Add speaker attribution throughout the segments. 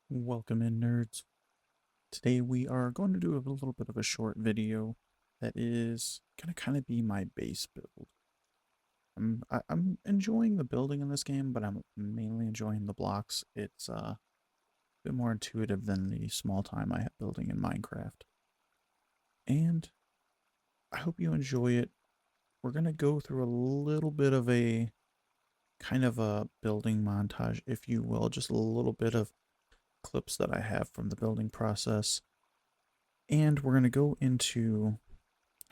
Speaker 1: Welcome in, nerds. Today we are going to do a little bit of a short video that is going to kind of be my base build. I'm enjoying the building in this game, but I'm mainly enjoying the blocks. It's a bit more intuitive than the small time I have building in Minecraft. And I hope you enjoy it. We're going to go through a little bit of a kind of a building montage, if you will, just a little bit of clips that I have from the building process. And we're going to go into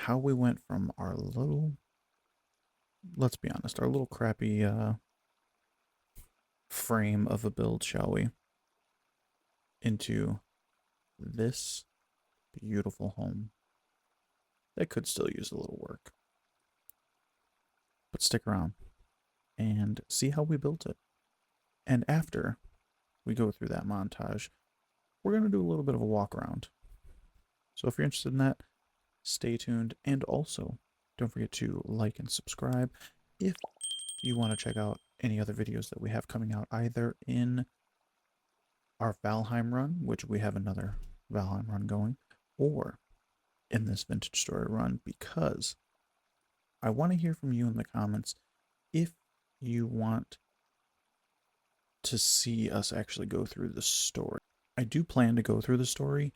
Speaker 1: how we went from our little, let's be honest, our little crappy frame of a build, shall we, into this beautiful home that could still use a little work. But stick around and see how we built it. And after we go through that montage, we're going to do a little bit of a walk around. So if you're interested in that, stay tuned. And also, don't forget to like and subscribe if you want to check out any other videos that we have coming out, either in our Valheim run, which we have another Valheim run going, or in this Vintage Story run, because I want to hear from you in the comments if you want to see us actually go through the story. I do plan to go through the story,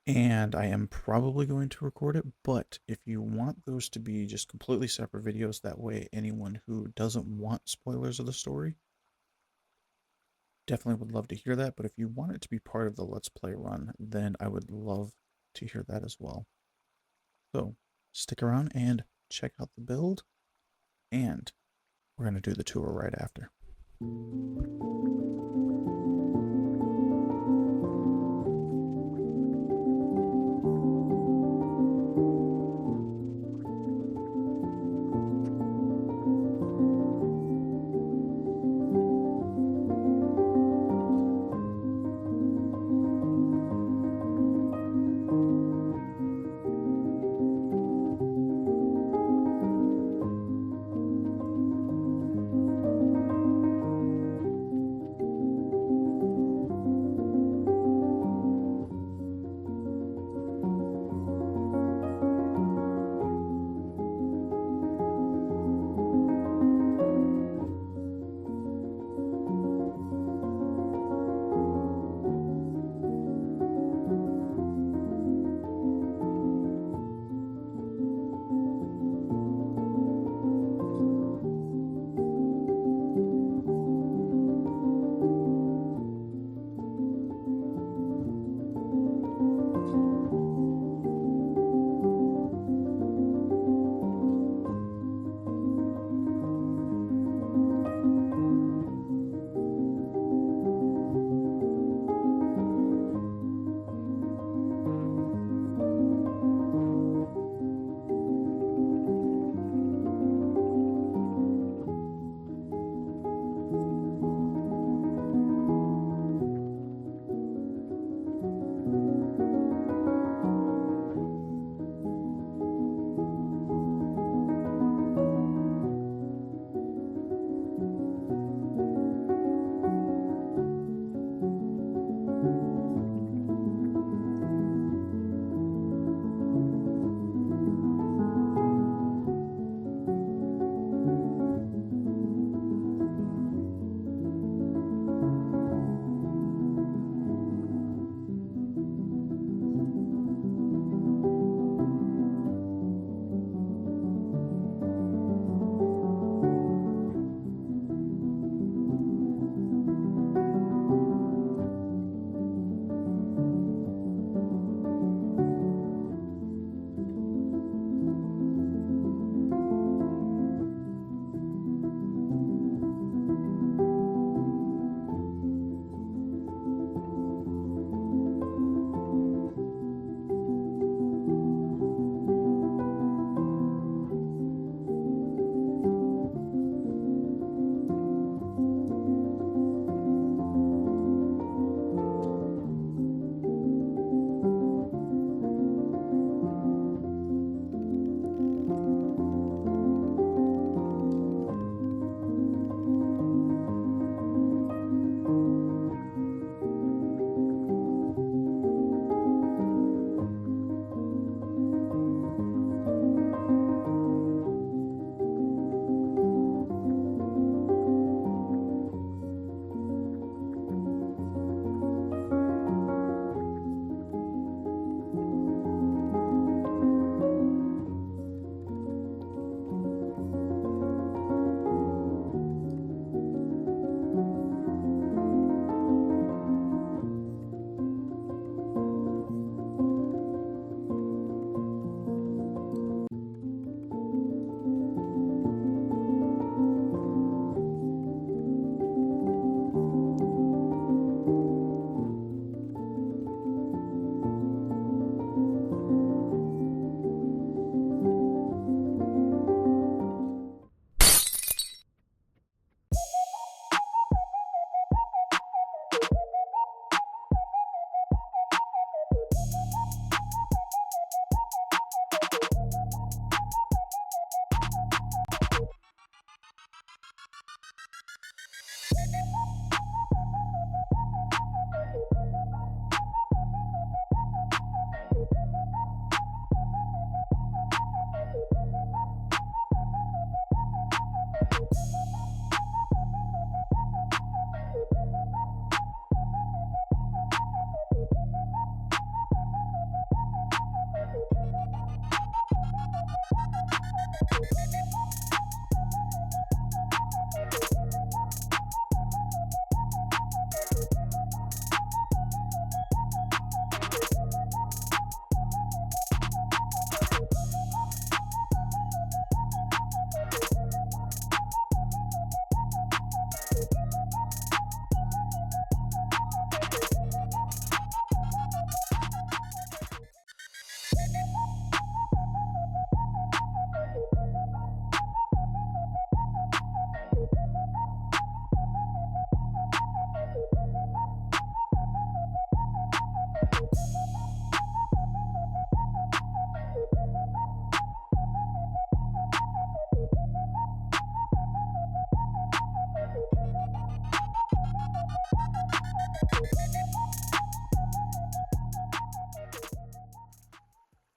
Speaker 1: and I am probably going to record it, but if you want those to be just completely separate videos, that way anyone who doesn't want spoilers of the story definitely would love to hear that. But if you want it to be part of the Let's Play run, then I would love to hear that as well. So stick around and check out the build, and we're going to do the tour right after.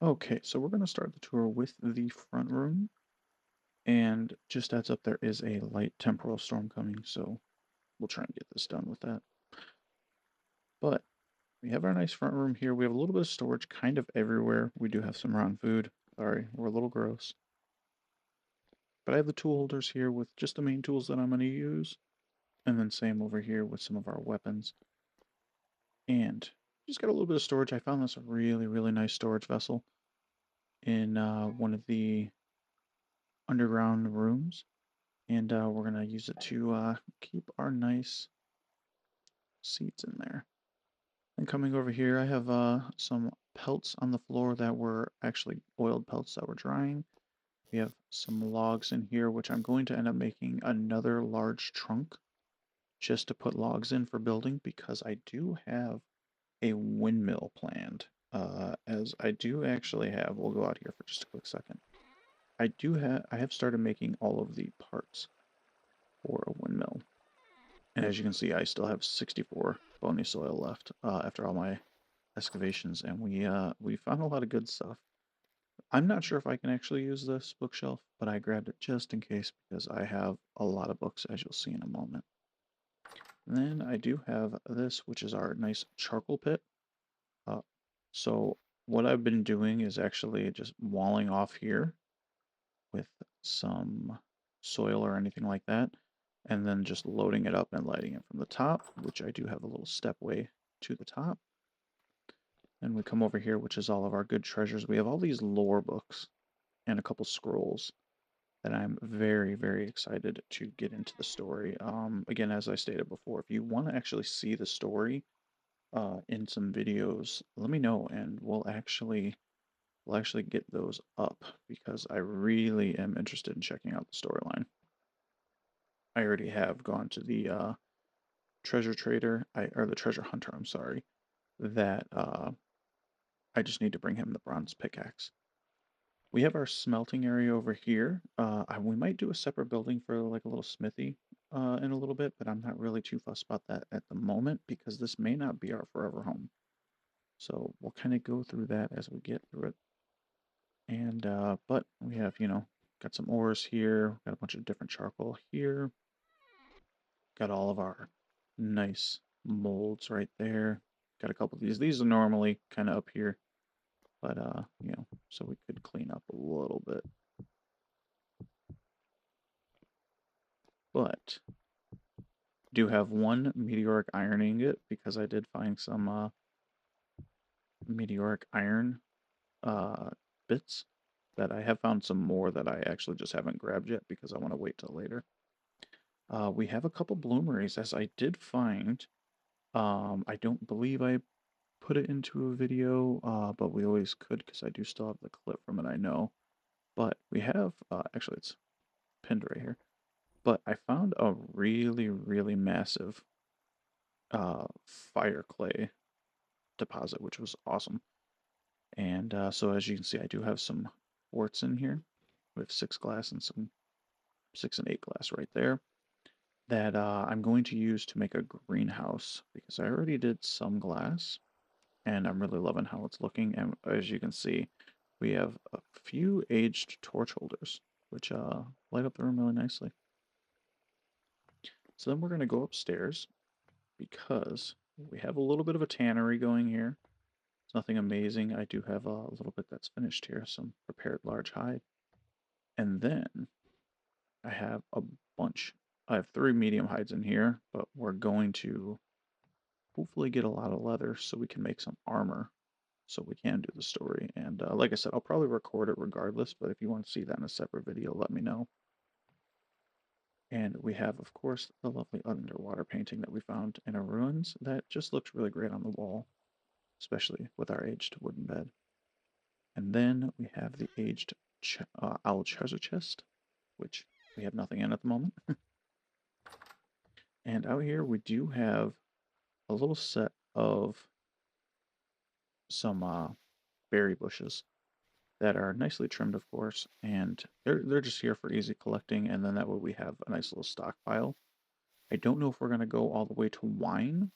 Speaker 1: Okay, so we're going to start the tour with the front room. And just heads up, there is a light temporal storm coming, so we'll try and get this done with that. But we have our nice front room here. We have a little bit of storage kind of everywhere. We do have some rotten food. Sorry, we're a little gross. But I have the tool holders here with just the main tools that I'm going to use. And then same over here with some of our weapons. And just got a little bit of storage. I found this really, really nice storage vessel in one of the underground rooms. And we're going to use it to keep our nice seats in there. And coming over here, I have some pelts on the floor that were actually oiled pelts that were drying. We have some logs in here, which I'm going to end up making another large trunk just to put logs in for building because I do have a windmill planned. As I do actually have, we'll go out here for just a quick second. I have started making all of the parts for a windmill. And as you can see, I still have 64 bony soil left after all my excavations, and we found a lot of good stuff. I'm not sure if I can actually use this bookshelf, but I grabbed it just in case because I have a lot of books, as you'll see in a moment. And then I do have this, which is our nice charcoal pit. Uh, so what I've been doing is actually just walling off here with some soil or anything like that, and then just loading it up and lighting it from the top, which I do have a little stepway to the top. And we come over here, which is all of our good treasures. We have all these lore books and a couple scrolls that I'm very, very excited to get into the story. Again, as I stated before, if you want to actually see the story in some videos, let me know, and we'll actually get those up because I really am interested in checking out the storyline. I already have gone to the treasure trader, or the treasure hunter. I'm sorry, that I just need to bring him the bronze pickaxe. We have our smelting area over here. We might do a separate building for like a little smithy in a little bit, but I'm not really too fussed about that at the moment because this may not be our forever home. So we'll kind of go through that as we get through it. And but we have, got some ores here, got a bunch of different charcoal here, got all of our nice molds right there. Got a couple of these. These are normally kind of up here, but so we could clean up a little bit. But do have one meteoric iron ingot because I did find some meteoric iron uh, bits that I have found some more that I actually just haven't grabbed yet because I want to wait till later. We have a couple bloomeries as I did find. I don't believe I put it into a video, but we always could because I do still have the clip from it, I know. But we have, actually, it's pinned right here. But I found a really, really massive fire clay deposit, which was awesome. And so as you can see, I do have some quartz in here. We have 6 glass and some 6 and 8 glass right there that I'm going to use to make a greenhouse because I already did some glass and I'm really loving how it's looking. And as you can see, we have a few aged torch holders, which light up the room really nicely. So then we're going to go upstairs because we have a little bit of a tannery going here. It's nothing amazing. I do have a little bit that's finished here, some prepared large hide. And then I have a bunch. I have 3 medium hides in here, but we're going to hopefully get a lot of leather so we can make some armor so we can do the story. And like I said, I'll probably record it regardless, but if you want to see that in a separate video, let me know. And we have, of course, the lovely underwater painting that we found in our ruins that just looks really great on the wall, especially with our aged wooden bed. And then we have the aged owl treasure chest, which we have nothing in at the moment. And out here we do have a little set of some berry bushes that are nicely trimmed, of course, and they're just here for easy collecting, and then that way we have a nice little stockpile. I don't know if we're gonna go all the way to wine,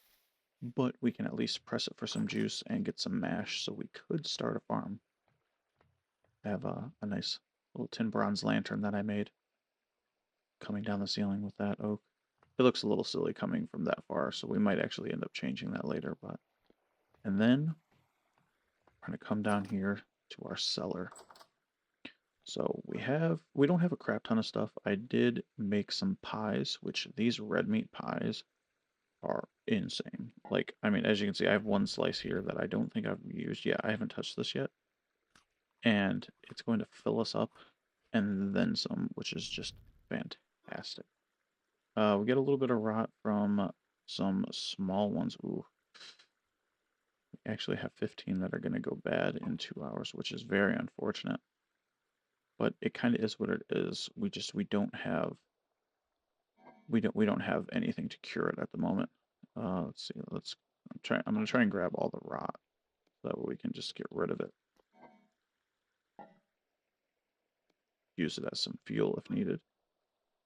Speaker 1: but we can at least press it for some juice and get some mash, so we could start a farm. I have a nice little tin bronze lantern that I made coming down the ceiling with that oak. It looks a little silly coming from that far, so we might actually end up changing that later. But and then we're going to come down here to our cellar. So we don't have a crap ton of stuff. I did make some pies, which these red meat pies are insane. Like, I mean, as you can see, I have one slice here that I don't think I've used yet. I haven't touched this yet. And it's going to fill us up and then some, which is just fantastic. We get a little bit of rot from some small ones. Ooh, we actually have 15 that are going to go bad in 2 hours, which is very unfortunate. But it kind of is what it is. We don't have we don't have anything to cure it at the moment. Let's see. I'm gonna try and grab all the rot so that way we can just get rid of it. Use it as some fuel if needed.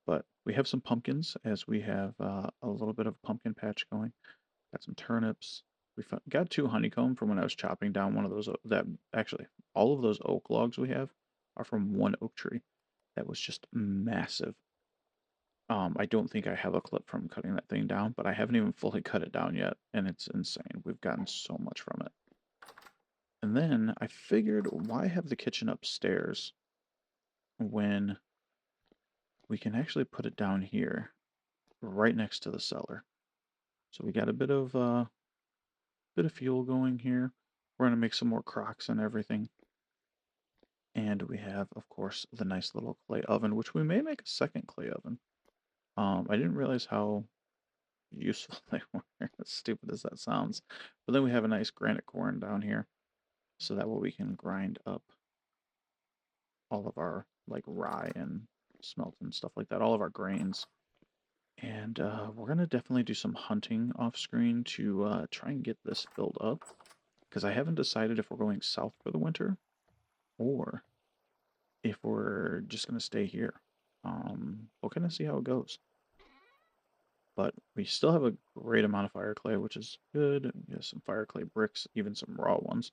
Speaker 1: But we have some pumpkins as we have a little bit of a pumpkin patch going. Got some turnips. We got 2 honeycomb from when I was chopping down one of those. That actually, all of those oak logs we have are from one oak tree that was just massive. I don't think I have a clip from cutting that thing down, but I haven't even fully cut it down yet, and it's insane. We've gotten so much from it. And then I figured, why have the kitchen upstairs when we can actually put it down here, right next to the cellar? So we got a bit of fuel going here. We're gonna make some more crocks and everything. And we have, of course, the nice little clay oven, which we may make a second clay oven. I didn't realize how useful they were, as stupid as that sounds. But then we have a nice granite corn down here, so that way we can grind up all of our like rye and smelt and stuff like that, all of our grains. And we're gonna definitely do some hunting off screen to try and get this filled up, because I haven't decided if we're going south for the winter or if we're just gonna stay here. We'll kind of see how it goes. But we still have a great amount of fire clay, which is good. We have some fire clay bricks, even some raw ones.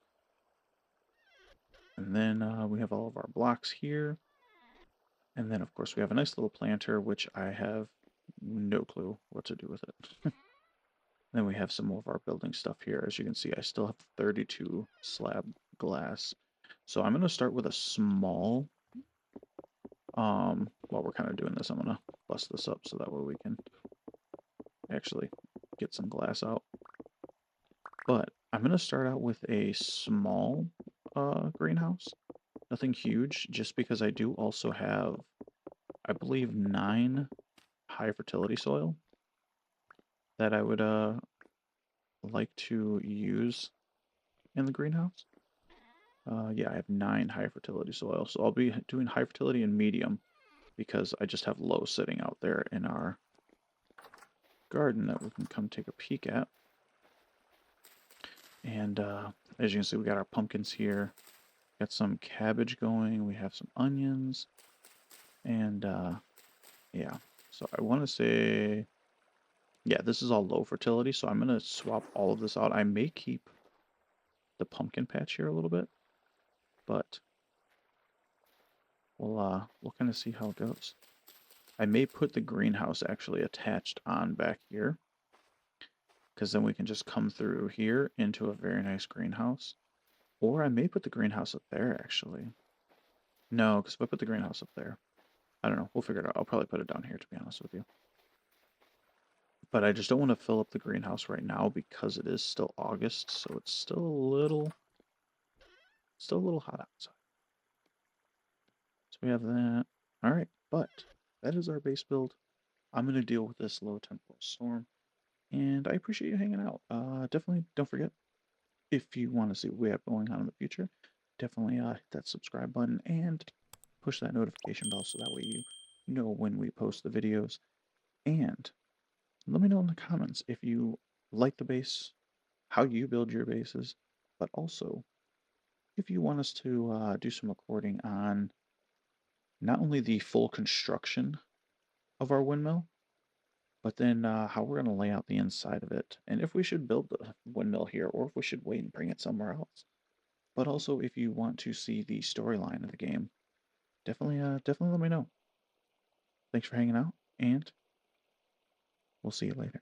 Speaker 1: And then we have all of our blocks here. And then, of course, we have a nice little planter, which I have no clue what to do with it. Then we have some more of our building stuff here. As you can see, I still have 32 slab glass. So I'm going to start with a small, while we're kind of doing this, I'm going to bust this up so that way we can actually get some glass out. But I'm going to start out with a small greenhouse. Nothing huge, just because I do also have, I believe, 9 high fertility soil that I would like to use in the greenhouse. Yeah, I have 9 high fertility soil, so I'll be doing high fertility and medium because I just have low sitting out there in our garden that we can come take a peek at. And as you can see, we got our pumpkins here. Got some cabbage going. We have some onions. And yeah, so I want to say, yeah, this is all low fertility, so I'm going to swap all of this out. I may keep the pumpkin patch here a little bit, but we'll kind of see how it goes. I may put the greenhouse actually attached on back here, because then we can just come through here into a very nice greenhouse. Or I may put the greenhouse up there, actually. No, because if I put the greenhouse up there, I don't know. We'll figure it out. I'll probably put it down here, to be honest with you. But I just don't want to fill up the greenhouse right now because it is still August, so it's still a little hot outside. So we have that. All right, but that is our base build. I'm going to deal with this low temporal storm, and I appreciate you hanging out. Definitely don't forget, if you want to see what we have going on in the future, definitely hit that subscribe button and push that notification bell so that way you know when we post the videos. And let me know in the comments if you like the base, how you build your bases, but also if you want us to do some recording on not only the full construction of our windmill, but then how we're going to lay out the inside of it, and if we should build the windmill here or if we should wait and bring it somewhere else. But also, if you want to see the storyline of the game, definitely let me know. Thanks for hanging out, and we'll see you later.